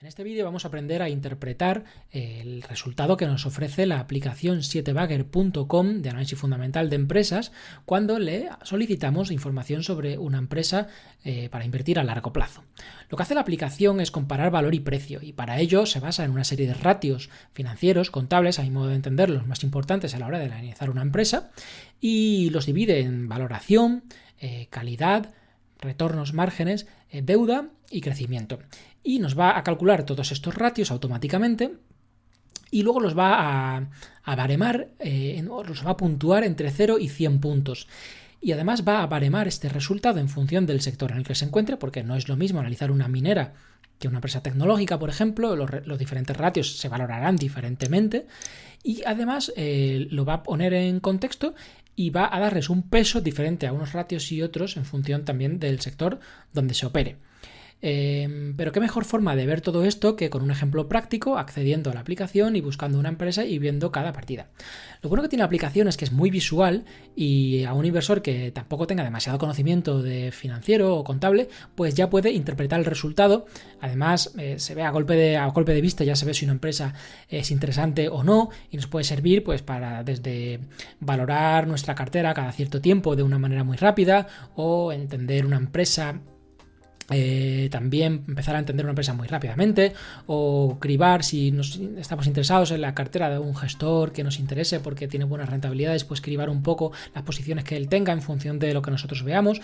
En este vídeo vamos a aprender a interpretar el resultado que nos ofrece la aplicación 7bagger.com de análisis fundamental de empresas cuando le solicitamos información sobre una empresa para invertir a largo plazo. Lo que hace la aplicación es comparar valor y precio, y para ello se basa en una serie de ratios financieros, contables, a mi modo de entender, los más importantes a la hora de analizar una empresa, y los divide en valoración, calidad, retornos, márgenes, deuda y crecimiento. Y nos va a calcular todos estos ratios automáticamente y luego los va a baremar, los va a puntuar entre 0 y 100 puntos. Y además va a baremar este resultado en función del sector en el que se encuentre, porque no es lo mismo analizar una minera que una empresa tecnológica, por ejemplo. Los diferentes ratios se valorarán diferentemente y además lo va a poner en contexto y va a darles un peso diferente a unos ratios y otros en función también del sector donde se opere. Pero qué mejor forma de ver todo esto que con un ejemplo práctico, accediendo a la aplicación y buscando una empresa y viendo cada partida. Lo bueno que tiene la aplicación es que es muy visual, y a un inversor que tampoco tenga demasiado conocimiento de financiero o contable, pues ya puede interpretar el resultado. Además, se ve a golpe de vista, ya se ve si una empresa es interesante o no, y nos puede servir pues para desde valorar nuestra cartera cada cierto tiempo de una manera muy rápida, o entender una empresa. También empezar a entender una empresa muy rápidamente, o cribar si estamos interesados en la cartera de un gestor que nos interese porque tiene buenas rentabilidades, pues cribar un poco las posiciones que él tenga en función de lo que nosotros veamos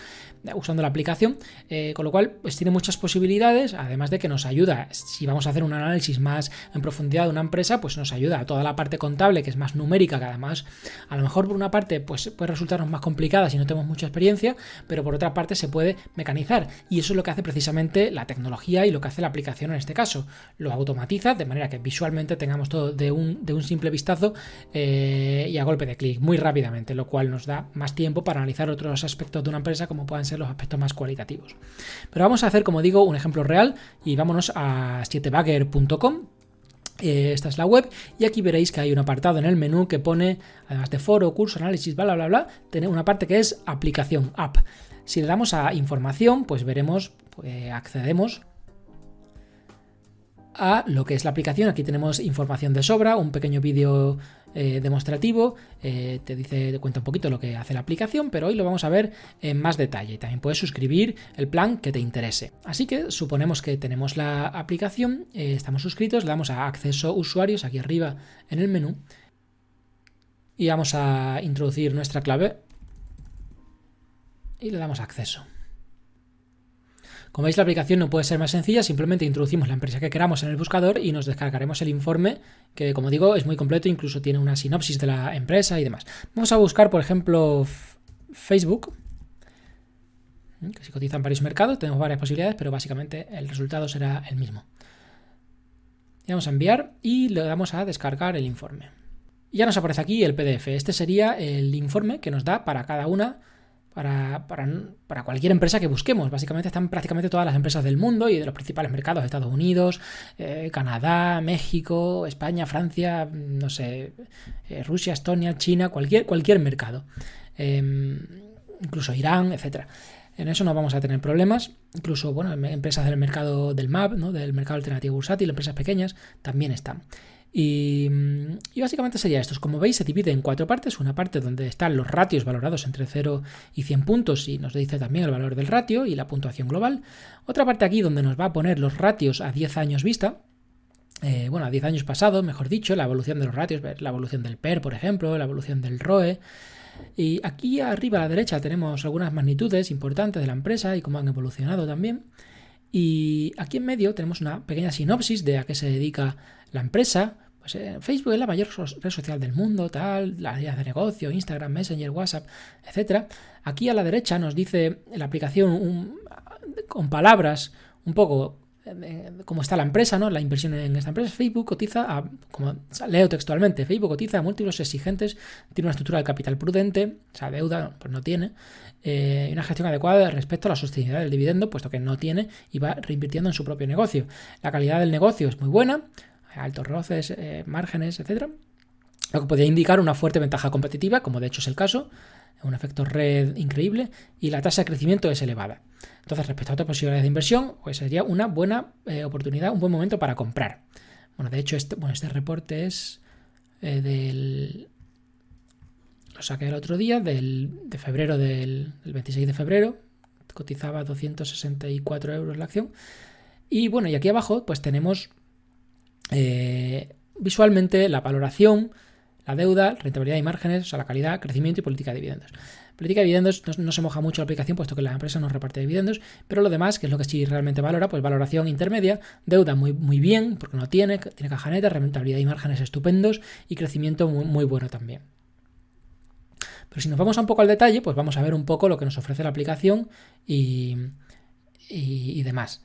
usando la aplicación, con lo cual pues tiene muchas posibilidades, además de que nos ayuda, si vamos a hacer un análisis más en profundidad de una empresa, pues nos ayuda a toda la parte contable, que es más numérica, que además a lo mejor por una parte pues puede resultarnos más complicada si no tenemos mucha experiencia, pero por otra parte se puede mecanizar, y eso es lo que hace precisamente la tecnología y lo que hace la aplicación en este caso. Lo automatiza de manera que visualmente tengamos todo de un simple vistazo y a golpe de clic, muy rápidamente, lo cual nos da más tiempo para analizar otros aspectos de una empresa, como puedan ser los aspectos más cualitativos. Pero vamos a hacer, como digo, un ejemplo real, y vámonos a 7bagger.com. Esta es la web, y aquí veréis que hay un apartado en el menú que pone, además de foro, curso, análisis, bla, bla, bla, bla, tiene una parte que es aplicación, app. Si le damos a información, pues veremos, accedemos a lo que es la aplicación. Aquí tenemos información de sobra, un pequeño vídeo demostrativo, te cuenta un poquito lo que hace la aplicación, pero hoy lo vamos a ver en más detalle. También puedes suscribir el plan que te interese. Así que suponemos que tenemos la aplicación, estamos suscritos, le damos a acceso usuarios aquí arriba en el menú y vamos a introducir nuestra clave y le damos a acceso. Como veis, la aplicación no puede ser más sencilla, simplemente introducimos la empresa que queramos en el buscador y nos descargaremos el informe, que como digo es muy completo, incluso tiene una sinopsis de la empresa y demás. Vamos a buscar, por ejemplo, Facebook, que se cotiza en varios mercados, tenemos varias posibilidades, pero básicamente el resultado será el mismo. Le damos a enviar y le damos a descargar el informe. Y ya nos aparece aquí el PDF. Este sería el informe que nos da para cada una, para cualquier empresa que busquemos. Básicamente están prácticamente todas las empresas del mundo y de los principales mercados: Estados Unidos, Canadá, México, España, Francia, no sé, Rusia, Estonia, China, cualquier mercado, incluso Irán, etcétera. En eso no vamos a tener problemas. Incluso, bueno, empresas del mercado del MAB, ¿no?, del mercado alternativo bursátil, empresas pequeñas, también están. Y básicamente sería esto. Como veis, se divide en 4 partes. Una parte donde están los ratios valorados entre 0 y 100 puntos, y nos dice también el valor del ratio y la puntuación global. Otra parte aquí donde nos va a poner los ratios a 10 años vista. A 10 años pasados, mejor dicho, la evolución de los ratios, la evolución del PER, por ejemplo, la evolución del ROE. Y aquí arriba a la derecha tenemos algunas magnitudes importantes de la empresa y cómo han evolucionado también. Y aquí en medio tenemos una pequeña sinopsis de a qué se dedica la empresa. Pues Facebook es la mayor red social del mundo, tal, las áreas de negocio, Instagram, Messenger, WhatsApp, etc. Aquí a la derecha nos dice la aplicación con palabras un poco cómo está la empresa, ¿no?, la inversión en esta empresa. Facebook cotiza como leo textualmente, Facebook cotiza a múltiplos exigentes, tiene una estructura de capital prudente, o sea, deuda pues no tiene, y una gestión adecuada respecto a la sostenibilidad del dividendo, puesto que no tiene, y va reinvirtiendo en su propio negocio. La calidad del negocio es muy buena, altos roces, márgenes, etcétera. lo que podría indicar una fuerte ventaja competitiva, como de hecho es el caso, un efecto red increíble, y la tasa de crecimiento es elevada. Entonces, respecto a otras posibilidades de inversión, pues sería una buena oportunidad, un buen momento para comprar. Bueno, de hecho, este reporte es lo saqué el otro día, de febrero, del 26 de febrero, cotizaba 264 euros la acción. Y bueno, y aquí abajo pues tenemos visualmente la valoración, la deuda, rentabilidad y márgenes, o sea, la calidad, crecimiento y política de dividendos. Política de dividendos no se moja mucho la aplicación, puesto que la empresa no reparte dividendos, pero lo demás, que es lo que sí realmente valora, pues valoración intermedia, deuda muy, muy bien, porque no tiene caja neta, rentabilidad y márgenes estupendos y crecimiento muy, muy bueno también. Pero si nos vamos un poco al detalle, pues vamos a ver un poco lo que nos ofrece la aplicación y demás.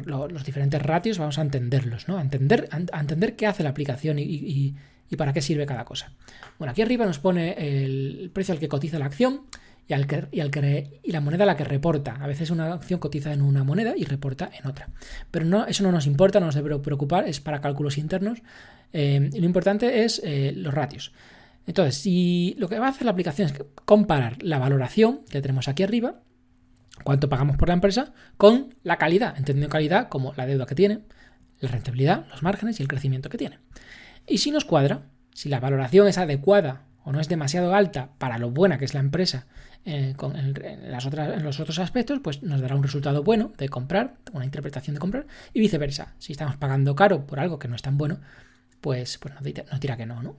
Los diferentes ratios vamos a entenderlos, ¿no? A entender qué hace la aplicación y para qué sirve cada cosa. Bueno, aquí arriba nos pone el precio al que cotiza la acción y la moneda a la que reporta. A veces una acción cotiza en una moneda y reporta en otra. Pero eso no nos importa, no nos debe preocupar, es para cálculos internos. Y lo importante es los ratios. Entonces, si lo que va a hacer la aplicación es comparar la valoración que tenemos aquí arriba, cuánto pagamos por la empresa, con la calidad, entendiendo calidad como la deuda que tiene, la rentabilidad, los márgenes y el crecimiento que tiene. Y si nos cuadra, si la valoración es adecuada o no es demasiado alta para lo buena que es la empresa en los otros aspectos, pues nos dará un resultado bueno de comprar, una interpretación de comprar, y viceversa. Si estamos pagando caro por algo que no es tan bueno, pues nos dirá que no.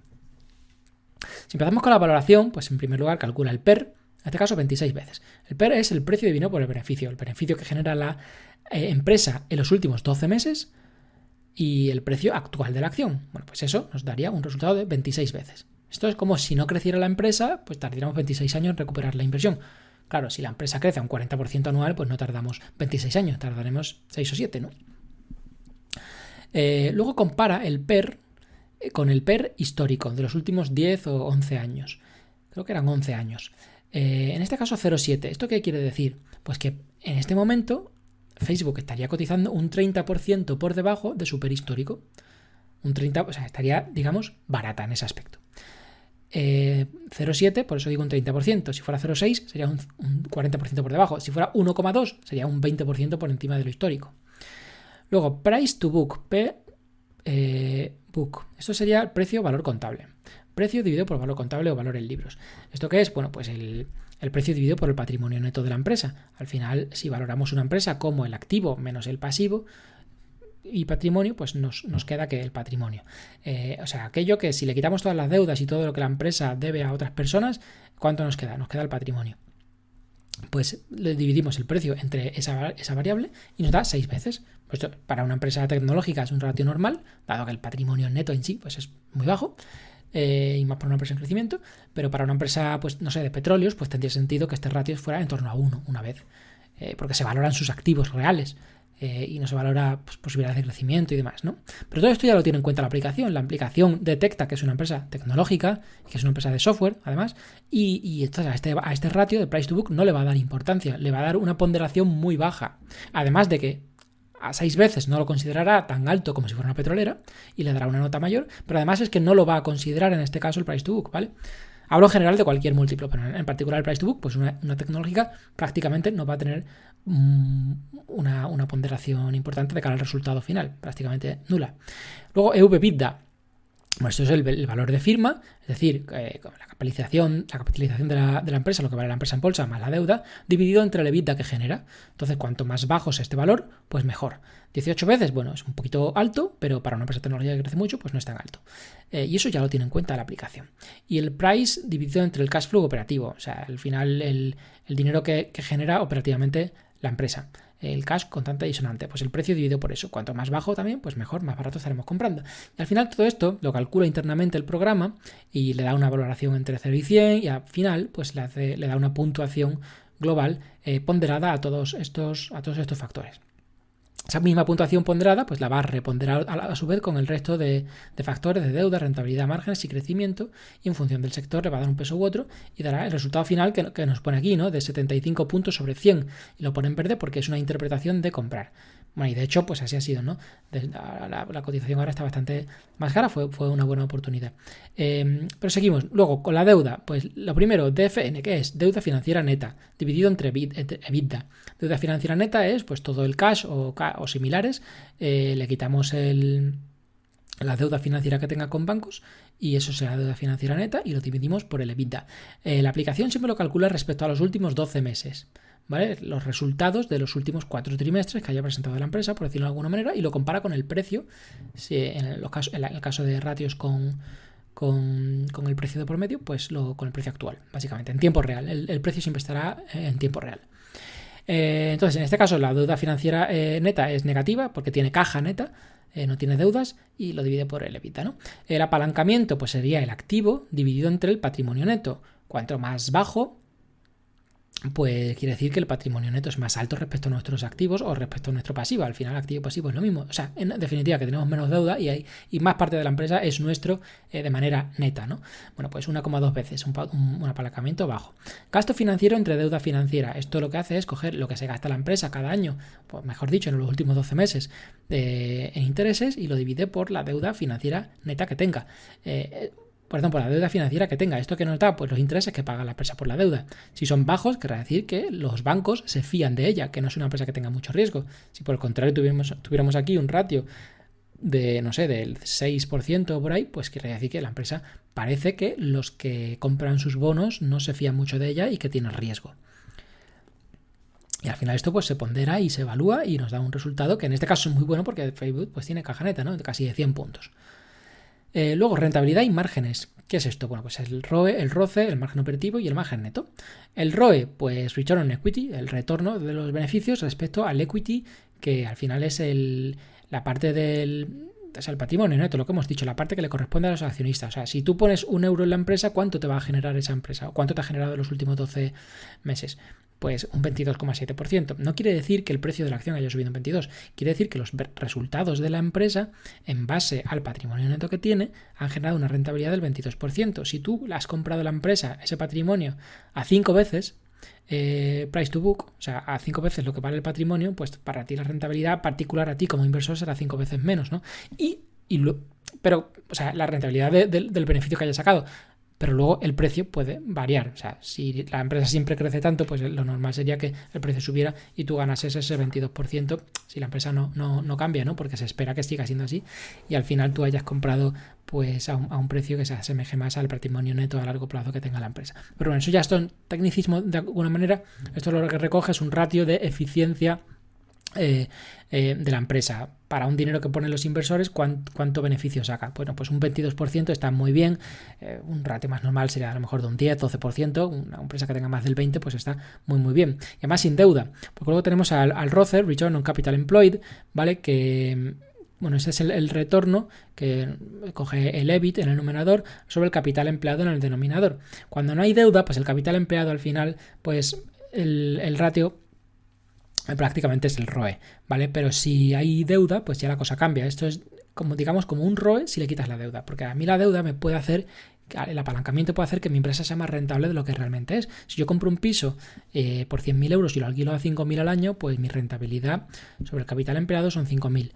Si empezamos con la valoración, pues en primer lugar calcula el PER, en este caso 26 veces. El PER es el precio dividido por el beneficio que genera la empresa en los últimos 12 meses y el precio actual de la acción. Bueno, pues eso nos daría un resultado de 26 veces. Esto es como si no creciera la empresa, pues tardaríamos 26 años en recuperar la inversión. Claro, si la empresa crece a un 40% anual, pues no tardamos 26 años, tardaremos 6 o 7, ¿no? Luego compara el PER con el PER histórico de los últimos 10 o 11 años. Creo que eran 11 años. En este caso 0,7. ¿Esto qué quiere decir? Pues que en este momento Facebook estaría cotizando un 30% por debajo de su PER histórico. Un 30%, o sea, estaría, digamos, barata en ese aspecto. 0,7, por eso digo un 30%. Si fuera 0,6 sería un 40% por debajo. Si fuera 1,2 sería un 20% por encima de lo histórico. Luego, price to book, book. Esto sería el precio-valor contable. Precio dividido por valor contable o valor en libros. ¿Esto qué es? Bueno, pues el precio dividido por el patrimonio neto de la empresa. Al final, si valoramos una empresa como el activo menos el pasivo y patrimonio, pues nos queda que el patrimonio. O sea, aquello que si le quitamos todas las deudas y todo lo que la empresa debe a otras personas, ¿cuánto nos queda? Nos queda el patrimonio. Pues le dividimos el precio entre esa variable y nos da 6 veces. Pues esto, para una empresa tecnológica es un ratio normal, dado que el patrimonio neto en sí pues es muy bajo, y más para una empresa en crecimiento, pero para una empresa, pues no sé, de petróleos, pues tendría sentido que este ratio fuera en torno a 1 una vez, porque se valoran sus activos reales. Y no se valora pues, posibilidades de crecimiento y demás, ¿no? Pero todo esto ya lo tiene en cuenta la aplicación. La aplicación detecta que es una empresa tecnológica, que es una empresa de software, además, y entonces a este ratio de price to book no le va a dar importancia, le va a dar una ponderación muy baja. Además de que a 6 veces no lo considerará tan alto como si fuera una petrolera y le dará una nota mayor, pero además es que no lo va a considerar en este caso el price to book, ¿vale? Hablo en general de cualquier múltiplo, pero en particular el price to book, pues una tecnológica prácticamente no va a tener una ponderación importante de cara al resultado final, prácticamente nula. Luego EV/EBITDA. Bueno, esto es el valor de firma, es decir, la capitalización de la empresa, lo que vale la empresa en bolsa más la deuda, dividido entre el EBITDA que genera. Entonces, cuanto más bajo sea este valor, pues mejor. 18 veces, bueno, es un poquito alto, pero para una empresa tecnológica que crece mucho, pues no es tan alto. Y eso ya lo tiene en cuenta la aplicación. Y el price dividido entre el cash flow operativo, o sea, al final el dinero que genera operativamente la empresa. El cash contante y sonante, pues el precio dividido por eso. Cuanto más bajo también, pues mejor, más barato estaremos comprando. Y al final todo esto lo calcula internamente el programa y le da una valoración entre 0 y 100 y al final pues le da una puntuación global ponderada a todos estos factores. Esa misma puntuación ponderada pues la va a reponderar a su vez con el resto de factores de deuda, rentabilidad, márgenes y crecimiento, y en función del sector le va a dar un peso u otro y dará el resultado final que nos pone aquí, ¿no? De 75 puntos sobre 100, y lo pone en verde porque es una interpretación de comprar. Bueno, y de hecho, pues así ha sido, ¿no? La cotización ahora está bastante más cara, fue una buena oportunidad. Pero seguimos. Luego, con la deuda, pues lo primero, DFN, ¿qué es? Deuda financiera neta, dividido entre EBITDA. Deuda financiera neta es pues todo el cash o similares, le quitamos la deuda financiera que tenga con bancos y eso será deuda financiera neta y lo dividimos por el EBITDA. La aplicación siempre lo calcula respecto a los últimos 12 meses. ¿Vale? Los resultados de los últimos 4 trimestres que haya presentado la empresa, por decirlo de alguna manera, y lo compara con el precio, en el caso de ratios con el precio de por medio, pues con el precio actual, básicamente, en tiempo real. El precio siempre estará en tiempo real. Entonces, en este caso, la deuda financiera neta es negativa porque tiene caja neta, no tiene deudas y lo divide por el EBITDA, ¿no? El apalancamiento pues sería el activo dividido entre el patrimonio neto. Cuanto más bajo, pues quiere decir que el patrimonio neto es más alto respecto a nuestros activos o respecto a nuestro pasivo. Al final, activo y pasivo es lo mismo. O sea, en definitiva, que tenemos menos deuda y más parte de la empresa es nuestro de manera neta, ¿no? Bueno, pues 1,2 veces, un apalancamiento bajo. Gasto financiero entre deuda financiera. Esto lo que hace es coger lo que se gasta la empresa cada año, pues mejor dicho, en los últimos 12 meses en intereses y lo divide por la deuda financiera neta que tenga. Por ejemplo, la deuda financiera que tenga. ¿Esto que nos da? Pues los intereses que paga la empresa por la deuda. Si son bajos, querrá decir que los bancos se fían de ella, que no es una empresa que tenga mucho riesgo. Si por el contrario tuviéramos aquí un ratio de, no sé, del 6% o por ahí, pues quiere decir que la empresa parece que los que compran sus bonos no se fían mucho de ella y que tiene riesgo. Y al final esto pues se pondera y se evalúa y nos da un resultado que en este caso es muy bueno porque Facebook pues tiene caja neta, ¿no? De casi de 100 puntos. Luego, rentabilidad y márgenes. ¿Qué es esto? Bueno, pues el ROE, el ROCE, el margen operativo y el margen neto. El ROE, pues Return on Equity, el retorno de los beneficios respecto al equity, que al final es la parte del... O sea, el patrimonio neto, lo que hemos dicho, la parte que le corresponde a los accionistas. O sea, si tú pones 1 euro en la empresa, ¿cuánto te va a generar esa empresa? ¿O cuánto te ha generado en los últimos 12 meses? Pues un 22,7%. No quiere decir que el precio de la acción haya subido un 22%. Quiere decir que los resultados de la empresa, en base al patrimonio neto que tiene, han generado una rentabilidad del 22%. Si tú has comprado la empresa, ese patrimonio, a 5 veces... price to book, o sea, a 5 veces lo que vale el patrimonio, pues para ti la rentabilidad particular a ti como inversor será 5 veces menos, ¿no? Pero, o sea, la rentabilidad del beneficio que haya sacado, pero luego el precio puede variar. O sea, si la empresa siempre crece tanto, pues lo normal sería que el precio subiera y tú ganases ese 22% si la empresa no cambia, ¿no? Porque se espera que siga siendo así y al final tú hayas comprado pues a un precio que se asemeje más al patrimonio neto a largo plazo que tenga la empresa. Pero bueno, eso ya es un tecnicismo de alguna manera. Esto lo que recoge es un ratio de eficiencia de la empresa. Para un dinero que ponen los inversores, ¿cuánto beneficio saca? Bueno, pues un 22% está muy bien. Un ratio más normal sería a lo mejor de un 10-12%. Una empresa que tenga más del 20% pues está muy muy bien. Y además sin deuda. Porque luego tenemos al ROCE, Return on Capital Employed, ¿vale? Que... Bueno, ese es el retorno que coge el EBIT en el numerador sobre el capital empleado en el denominador. Cuando no hay deuda, pues el capital empleado al final, pues el ratio prácticamente es el ROE, ¿vale? Pero si hay deuda, pues ya la cosa cambia. Esto es como, digamos, como un ROE si le quitas la deuda, porque a mí la deuda me puede hacer, el apalancamiento puede hacer que mi empresa sea más rentable de lo que realmente es. Si yo compro un piso por 100.000 euros y lo alquilo a 5.000 al año, pues mi rentabilidad sobre el capital empleado son 5.000.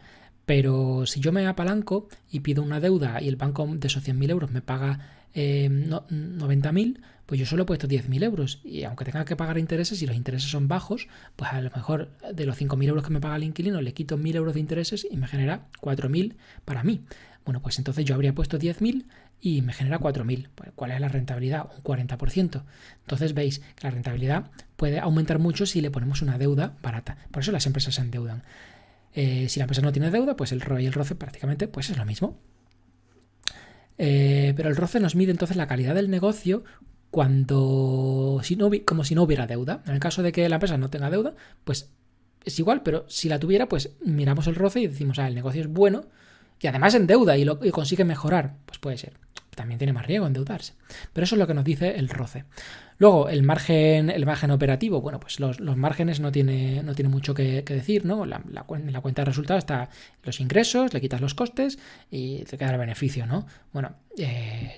Pero si yo me apalanco y pido una deuda y el banco de esos 100.000 euros me paga 90.000, pues yo solo he puesto 10.000 euros. Y aunque tenga que pagar intereses y los intereses son bajos, pues a lo mejor de los 5.000 euros que me paga el inquilino le quito 1.000 euros de intereses y me genera 4.000 para mí. Bueno, pues entonces yo habría puesto 10.000 y me genera 4.000. ¿Cuál es la rentabilidad? Un 40%. Entonces veis que la rentabilidad puede aumentar mucho si le ponemos una deuda barata. Por eso las empresas se endeudan. Si la empresa no tiene deuda, pues el ROE y el ROCE prácticamente pues es lo mismo. Pero el ROCE nos mide entonces la calidad del negocio como si no hubiera deuda. En el caso de que la empresa no tenga deuda, pues es igual, pero si la tuviera, pues miramos el ROCE y decimos, el negocio es bueno y además en deuda y consigue mejorar, pues puede ser. También tiene más riesgo endeudarse. Pero eso es lo que nos dice el ROCE. Luego, el margen operativo, bueno, pues los márgenes no tiene mucho que decir, ¿no? En la cuenta de resultados está los ingresos, le quitas los costes y te queda el beneficio, ¿no? Bueno,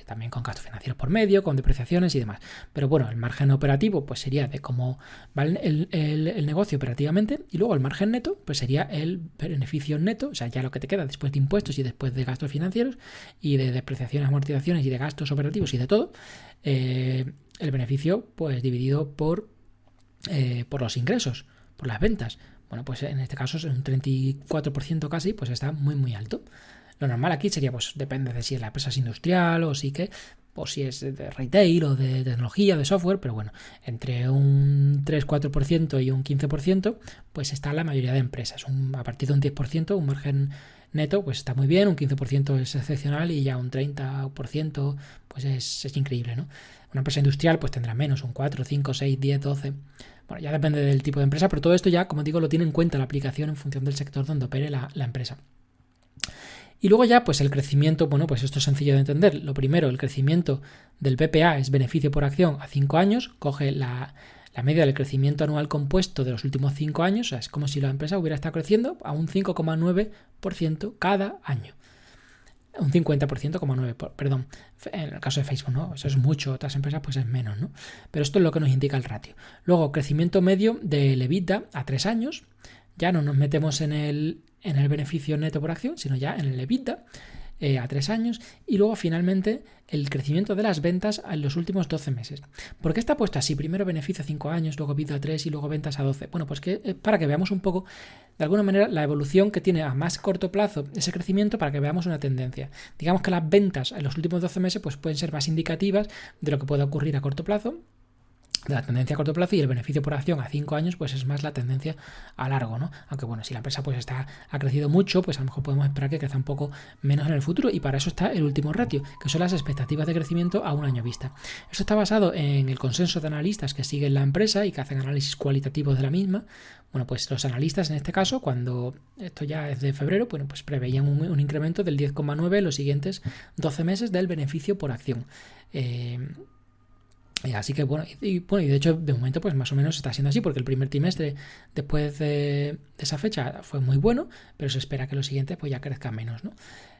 también con gastos financieros por medio, con depreciaciones y demás. Pero bueno, el margen operativo pues sería de cómo va el negocio operativamente, y luego el margen neto pues sería el beneficio neto, o sea, ya lo que te queda después de impuestos y después de gastos financieros y de depreciaciones, amortizaciones y de gastos operativos y de todo. El beneficio pues dividido por los ingresos, por las ventas. Bueno, pues en este caso es un 34% casi, pues está muy alto. Lo normal aquí sería, pues depende de si la empresa es industrial o si es de retail o de tecnología, de software, pero bueno, entre un 3-4% y un 15% pues está la mayoría de empresas. A partir de un 10%, un margen neto, pues está muy bien, un 15% es excepcional y ya un 30% pues es increíble, ¿no? Una empresa industrial pues tendrá menos, un 4, 5, 6, 10, 12. Bueno, ya depende del tipo de empresa, pero todo esto ya, como digo, lo tiene en cuenta la aplicación en función del sector donde opere la empresa. Y luego ya, pues el crecimiento, bueno, pues esto es sencillo de entender. Lo primero, el crecimiento del BPA es beneficio por acción a 5 años, coge la media del crecimiento anual compuesto de los últimos 5 años, o sea, es como si la empresa hubiera estado creciendo a un 5,9% cada año. Un 50%, perdón, en el caso de Facebook, ¿no? Eso es mucho, otras empresas pues es menos, ¿no? Pero esto es lo que nos indica el ratio. Luego, crecimiento medio del EBITDA a 3 años, ya no nos metemos en el beneficio neto por acción, sino ya en el EBITDA a 3 años, y luego finalmente el crecimiento de las ventas en los últimos 12 meses. ¿Por qué está puesto así? Primero beneficio a 5 años, luego EBITDA a 3 y luego ventas a 12. Bueno, pues para que veamos un poco, de alguna manera, la evolución que tiene a más corto plazo ese crecimiento, para que veamos una tendencia. Digamos que las ventas en los últimos 12 meses pues pueden ser más indicativas de lo que puede ocurrir a corto plazo, de la tendencia a corto plazo, y el beneficio por acción a 5 años pues es más la tendencia a largo, ¿no? Aunque bueno, si la empresa pues ha crecido mucho, pues a lo mejor podemos esperar que crezca un poco menos en el futuro, y para eso está el último ratio, que son las expectativas de crecimiento a un año vista. Esto está basado en el consenso de analistas que siguen la empresa y que hacen análisis cualitativos de la misma. Bueno, pues los analistas en este caso, cuando esto ya es de febrero, bueno, pues preveían un incremento del 10,9 en los siguientes 12 meses del beneficio por acción. Así que bueno, y de hecho de momento pues más o menos está siendo así, porque el primer trimestre después de esa fecha fue muy bueno, pero se espera que los siguientes pues ya crezcan menos, ¿no?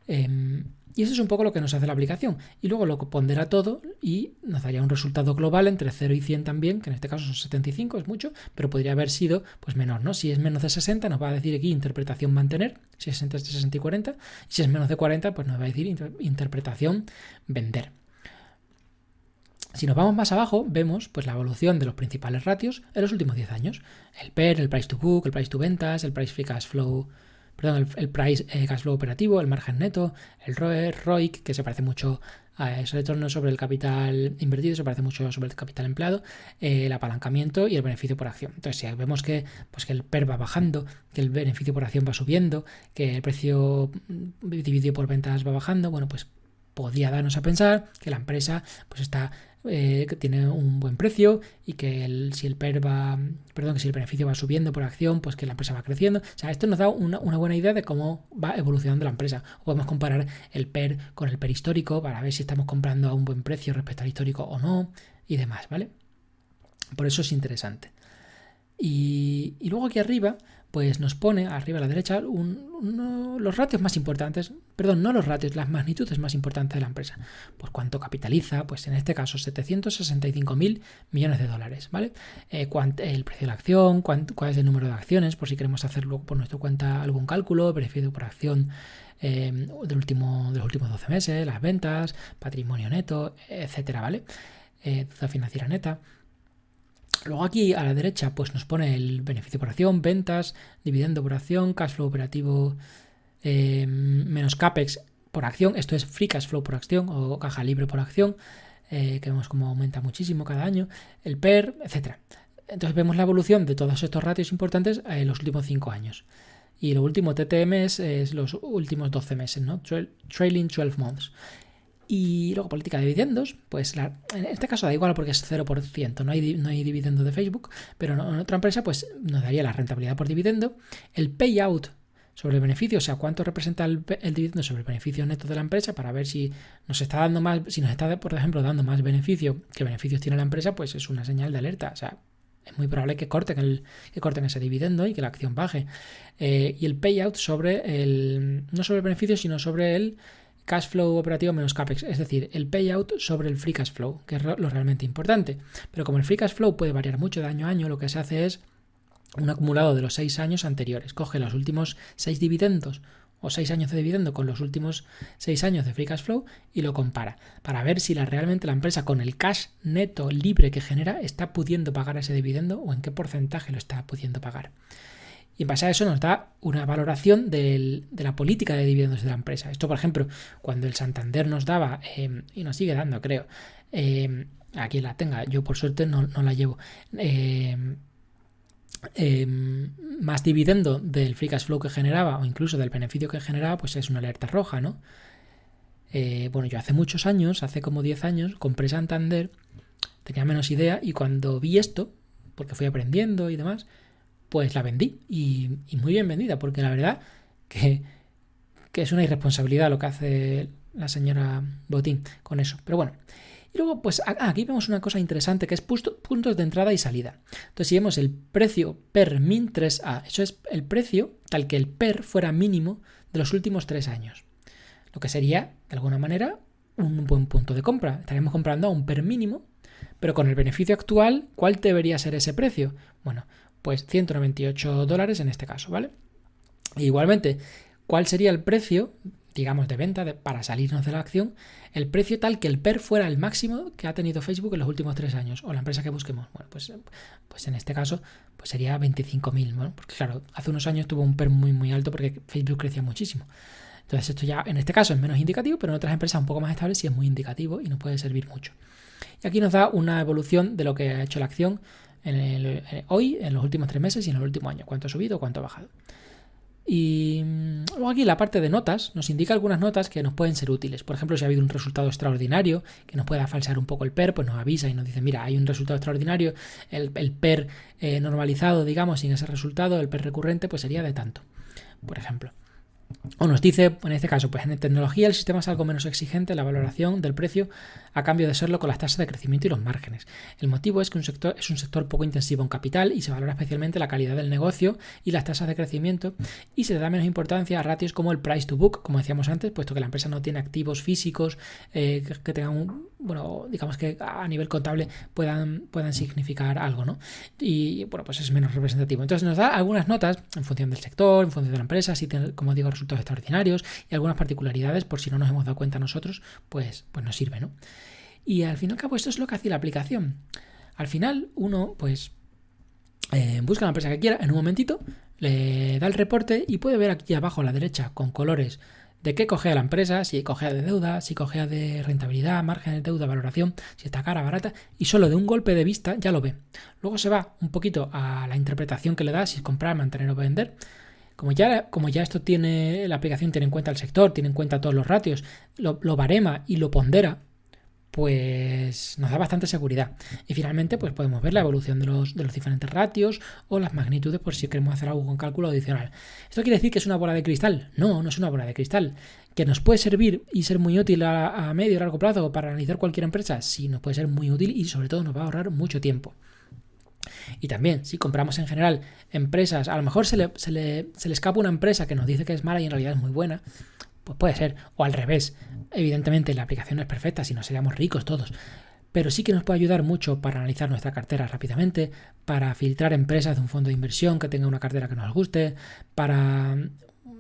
Y eso es un poco lo que nos hace la aplicación, y luego lo pondera todo y nos daría un resultado global entre 0 y 100 también, que en este caso son 75, es mucho, pero podría haber sido pues menor, ¿no? Si es menos de 60 nos va a decir aquí interpretación mantener, si es entre 60 y 40, y si es menos de 40 pues nos va a decir interpretación vender. Si nos vamos más abajo, vemos pues la evolución de los principales ratios en los últimos 10 años. El PER, el Price to Book, el Price to Ventas, el Price Free Cash Flow, el Price Cash Flow operativo, el margen neto, el ROE, ROIC, que se parece mucho a ese retorno sobre el capital invertido, se parece mucho sobre el capital empleado, el apalancamiento y el beneficio por acción. Entonces, si vemos que el PER va bajando, que el beneficio por acción va subiendo, que el precio dividido por ventas va bajando, bueno, pues podría darnos a pensar que la empresa pues que tiene un buen precio, y que si el beneficio va subiendo por acción, pues que la empresa va creciendo. O sea, esto nos da una buena idea de cómo va evolucionando la empresa. O podemos comparar el PER con el PER histórico para ver si estamos comprando a un buen precio respecto al histórico o no, y demás, ¿vale? Por eso es interesante. Y luego aquí arriba pues nos pone arriba a la derecha los ratios más importantes, no los ratios, las magnitudes más importantes de la empresa. Pues cuánto capitaliza, pues en este caso 765.000 millones de dólares, ¿vale? El precio de la acción, cuál es el número de acciones, por si queremos hacer luego por nuestra cuenta algún cálculo, beneficio por acción de los últimos 12 meses, las ventas, patrimonio neto, etcétera, ¿vale? Deuda financiera neta. Luego aquí a la derecha pues nos pone el beneficio por acción, ventas, dividendo por acción, cash flow operativo menos capex por acción. Esto es free cash flow por acción o caja libre por acción, que vemos cómo aumenta muchísimo cada año, el PER, etcétera. Entonces vemos la evolución de todos estos ratios importantes en los últimos 5 años. Y lo último TTM es los últimos 12 meses, ¿no? Trailing 12 months. Y luego política de dividendos, pues en este caso da igual porque es 0%, no hay dividendo de Facebook, pero en otra empresa pues nos daría la rentabilidad por dividendo, el payout sobre el beneficio, o sea, cuánto representa el dividendo sobre el beneficio neto de la empresa, para ver si nos está dando más, si nos está, por ejemplo, dando más beneficio que beneficios tiene la empresa, pues es una señal de alerta. O sea, es muy probable que corten ese dividendo y que la acción baje. Y el payout no sobre el beneficio, sino sobre el cash flow operativo menos capex, es decir, el payout sobre el free cash flow, que es lo realmente importante. Pero como el free cash flow puede variar mucho de año a año, lo que se hace es un acumulado de los 6 años anteriores. Coge los últimos 6 dividendos o 6 años de dividendo con los últimos 6 años de free cash flow y lo compara para ver si realmente la empresa, con el cash neto libre que genera, está pudiendo pagar ese dividendo o en qué porcentaje lo está pudiendo pagar. Y en base a eso nos da una valoración de la política de dividendos de la empresa. Esto, por ejemplo, cuando el Santander nos daba, y nos sigue dando, creo, aquí la tenga, yo por suerte no la llevo, más dividendo del free cash flow que generaba o incluso del beneficio que generaba, pues es una alerta roja, ¿no? Bueno, yo hace muchos años, hace como 10 años, compré Santander, tenía menos idea, y cuando vi esto, porque fui aprendiendo y demás, pues la vendí, y muy bien vendida, porque la verdad que es una irresponsabilidad lo que hace la señora Botín con eso. Pero bueno, y luego pues aquí vemos una cosa interesante, que es puntos de entrada y salida. Entonces, si vemos el precio per min 3A, eso es el precio tal que el per fuera mínimo de los últimos 3 años, lo que sería, de alguna manera, un buen punto de compra. Estaríamos comprando a un per mínimo, pero con el beneficio actual, ¿cuál debería ser ese precio? Bueno, pues $198 en este caso, ¿vale? E igualmente, ¿cuál sería el precio, digamos, de venta para salirnos de la acción? El precio tal que el PER fuera el máximo que ha tenido Facebook en los últimos 3 años, o la empresa que busquemos. Bueno, pues en este caso pues sería 25.000, ¿no? Porque claro, hace unos años tuvo un PER muy, muy alto porque Facebook crecía muchísimo. Entonces esto ya en este caso es menos indicativo, pero en otras empresas un poco más estables sí es muy indicativo y nos puede servir mucho. Y aquí nos da una evolución de lo que ha hecho la acción hoy, en los últimos 3 meses y en el último año. Cuánto ha subido, cuánto ha bajado. Y luego aquí la parte de notas nos indica algunas notas que nos pueden ser útiles. Por ejemplo, si ha habido un resultado extraordinario que nos pueda falsear un poco el PER, pues nos avisa y nos dice, mira, hay un resultado extraordinario, el PER normalizado, digamos, sin ese resultado, el PER recurrente, pues sería de tanto, por ejemplo. O nos dice, en este caso, pues en tecnología el sistema es algo menos exigente en la valoración del precio a cambio de serlo con las tasas de crecimiento y los márgenes. El motivo es que es un sector poco intensivo en capital y se valora especialmente la calidad del negocio y las tasas de crecimiento, y se le da menos importancia a ratios como el price to book, como decíamos antes, puesto que la empresa no tiene activos físicos que tengan digamos que a nivel contable puedan significar algo, ¿no? Y bueno, pues es menos representativo. Entonces nos da algunas notas en función del sector, en función de la empresa, si tiene, como digo, resultados extraordinarios y algunas particularidades, por si no nos hemos dado cuenta nosotros, pues nos sirve, ¿no? Y al fin y al cabo esto es lo que hace la aplicación. Al final uno pues busca la empresa que quiera, en un momentito le da el reporte y puede ver aquí abajo a la derecha con colores de qué cogea la empresa, si cogea de deuda, si cogea de rentabilidad, margen de deuda, valoración, si está cara, barata, y solo de un golpe de vista ya lo ve. Luego se va un poquito a la interpretación que le da, si es comprar, mantener o vender. Como ya esto tiene, la aplicación tiene en cuenta el sector, tiene en cuenta todos los ratios, lo barema y lo pondera, pues nos da bastante seguridad. Y finalmente pues podemos ver la evolución de los diferentes ratios o las magnitudes por si queremos hacer algo con cálculo adicional. ¿Esto quiere decir que es una bola de cristal? No, no es una bola de cristal. ¿Que nos puede servir y ser muy útil a medio y largo plazo para analizar cualquier empresa? Sí, nos puede ser muy útil y sobre todo nos va a ahorrar mucho tiempo. Y también, si compramos en general empresas, a lo mejor se le escapa una empresa que nos dice que es mala y en realidad es muy buena, pues puede ser, o al revés. Evidentemente la aplicación no es perfecta, si no seríamos ricos todos, pero sí que nos puede ayudar mucho para analizar nuestra cartera rápidamente, para filtrar empresas de un fondo de inversión que tenga una cartera que nos guste, para,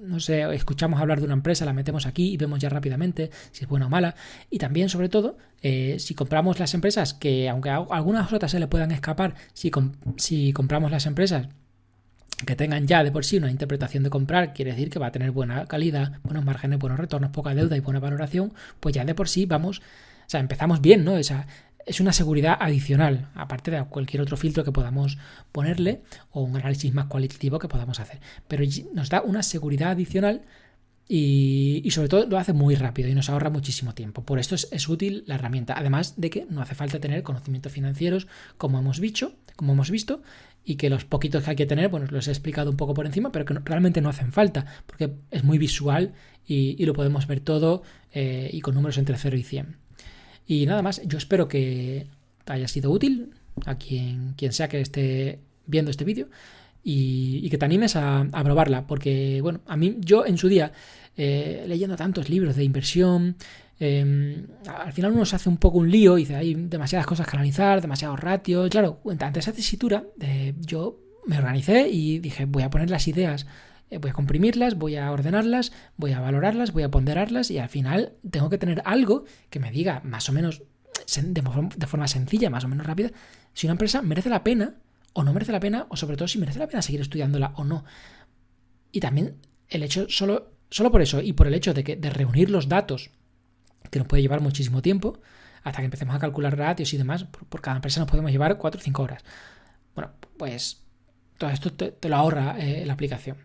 no sé, escuchamos hablar de una empresa, la metemos aquí y vemos ya rápidamente si es buena o mala. Y también, sobre todo, si compramos las empresas, que aunque a algunas otras se le puedan escapar, si compramos las empresas que tengan ya de por sí una interpretación de comprar, quiere decir que va a tener buena calidad, buenos márgenes, buenos retornos, poca deuda y buena valoración, pues ya de por sí empezamos bien, ¿no? Es una seguridad adicional, aparte de cualquier otro filtro que podamos ponerle o un análisis más cualitativo que podamos hacer. Pero nos da una seguridad adicional y sobre todo lo hace muy rápido y nos ahorra muchísimo tiempo. Por esto es útil la herramienta, además de que no hace falta tener conocimientos financieros como hemos visto, y que los poquitos que hay que tener, bueno, los he explicado un poco por encima, pero que realmente no hacen falta, porque es muy visual y lo podemos ver todo, y con números entre 0 y 100. Y nada más, yo espero que haya sido útil a quien sea que esté viendo este vídeo, y que te animes a probarla, porque bueno, yo en su día, leyendo tantos libros de inversión, al final uno se hace un poco un lío y dice, hay demasiadas cosas que analizar, demasiados ratios. Claro, ante esa tesitura, yo me organicé y dije, voy a poner las ideas, voy a comprimirlas, voy a ordenarlas, voy a valorarlas, voy a ponderarlas, y al final tengo que tener algo que me diga más o menos, de forma sencilla, más o menos rápida, si una empresa merece la pena o no merece la pena, o sobre todo si merece la pena seguir estudiándola o no. Y también el hecho, solo por eso, y por el hecho de reunir los datos, que nos puede llevar muchísimo tiempo, hasta que empecemos a calcular ratios y demás, por cada empresa nos podemos llevar 4 o 5 horas. Bueno, pues todo esto te lo ahorra la aplicación.